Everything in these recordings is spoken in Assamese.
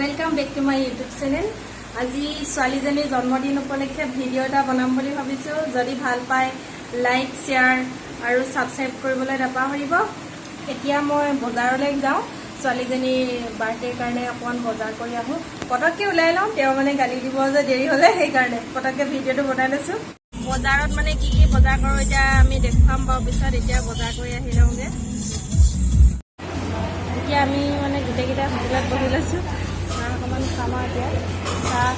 Welcome back to my YouTube channel. আজি ছোৱালীজনীৰ জন্মদিন উপলক্ষে ভিডিঅ' এটা বনাম বুলি ভাবিছো। যদি ভাল পায় লাইক শেয়াৰ আৰু সাবস্ক্ৰাইব কৰিবলৈ নাপাহৰিব। এতিয়া মই বজাৰলৈ যাওঁ, ছোৱালীজনীৰ বাৰ্থডেৰ কাৰণে অকমান বজাৰ কৰি আহো। পটককে ওলাই লওঁ, তেওঁ মানে গালি দিব যে দেৰি হ'লে, সেই কাৰণে পটককে ভিডিঅ'টো বনাই লৈছো। বজাৰত মানে কি কি বজাৰ কৰো এতিয়া আমি দেখুৱাম বাৰু পিছত। এতিয়া বজাৰ কৰি আহি লওঁগে। এতিয়া আমি মানে গোটেইকেইটা হোটেলত বহি লৈছো। চাহ অকণমান খাম আৰু এতিয়া চাহ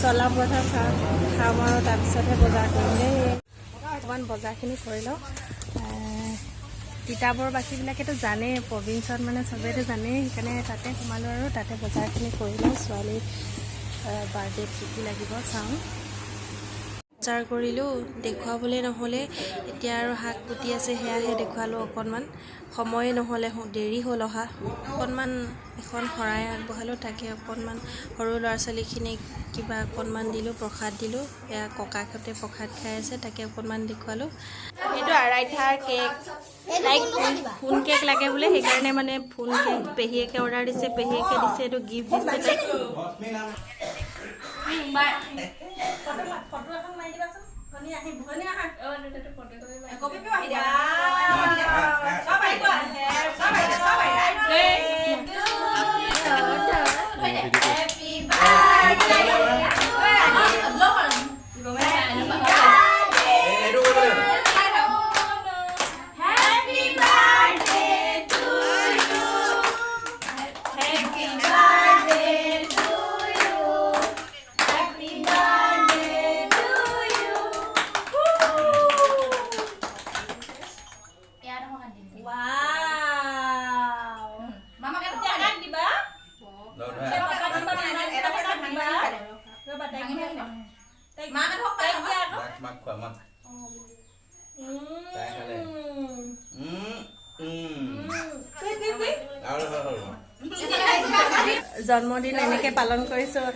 চলা পৰঠা চাহ খাম আৰু তাৰপিছতহে বজাৰ কৰিম দেই। অকণমান বজাৰখিনি কৰি লওঁ। তিতাবৰ বাকীবিলাকেতো জানেই, প্ৰভিন্সত মানে চবেইতো জানেই, সেইকাৰণে তাতে সোমালোঁ আৰু তাতে বজাৰখিনি কৰি লওঁ। ছোৱালীৰ বাৰ্থডেত কি কি লাগিব চাওঁ। বজাৰ কৰিলোঁ, দেখুৱাবলৈ নহ'লে। এতিয়া আৰু শাক কুটি আছে, সেয়াহে দেখুৱালোঁ অকণমান। সময়ে নহ'লে, দেৰি হ'ল অহা। অকণমান এখন শৰাই আগবঢ়ালোঁ, তাকে অকণমান সৰু ল'ৰা ছোৱালীখিনিক কিবা অকণমান দিলোঁ, প্ৰসাদ দিলোঁ। এয়া ককাহঁতে প্ৰসাদ খাই আছে, তাকে অকণমান দেখুৱালোঁ। এইটো আঢ়াইঠাৰ কেক, লাইক ফোন কেক লাগে বোলে, সেইকাৰণে মানে ফোন কেক পেহীয়েকে অৰ্ডাৰ দিছে, পেহীয়েকে দিছে, এইটো গিফ্ট দিছে তাইক। জন্মদিন এনেকৈ পালন কৰিছোঁ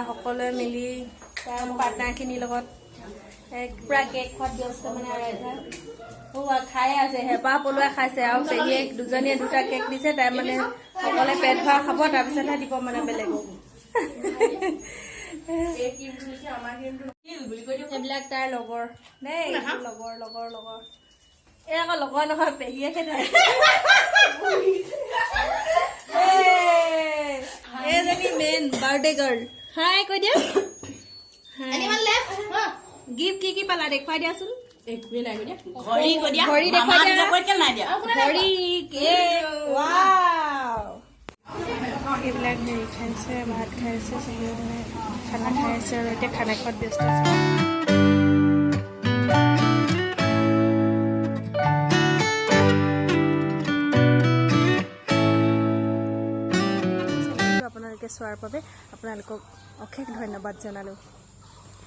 সকলোৱে মিলি, পাৰ্টনাৰখিনিৰ লগত। পুৰা কেক খোৱাত ব্যস্ত মানে আৰাধ্যা খাই আছে, হেঁপাহ পলোৱাই খাইছে। আৰু পেহীয়েক দুজনীয়ে দুটা কেক দিছে, তাই মানে সকলোৱে পেট ভৰাই খাব, তাৰপিছতহে দিব মানে বেলেগক। সেইবিলাক তাইৰ লগৰ দেই, লগৰ লগৰ লগৰ। এই আকৌ লগৰ নহয়, পেহীয়েকহে তাই। এইজনী মেইন বাৰ্থডে গাৰ্ল। হাই কৈ দিয়া। গিফ্ট কি কি পালা দেখুৱাই দিয়াচোন। ঘড়ী দেখুৱাই দিয়া। ঘড়ী এইবিলাক হেৰি খাইছে, ভাত খাইছে, চবেই মানে খানা খাই আছে আৰু এতিয়া খানা খোৱাত ব্যস্ত আছে। আপোনালোকে চোৱাৰ বাবে আপোনালোকক অশেষ ধন্যবাদ জনালোঁ।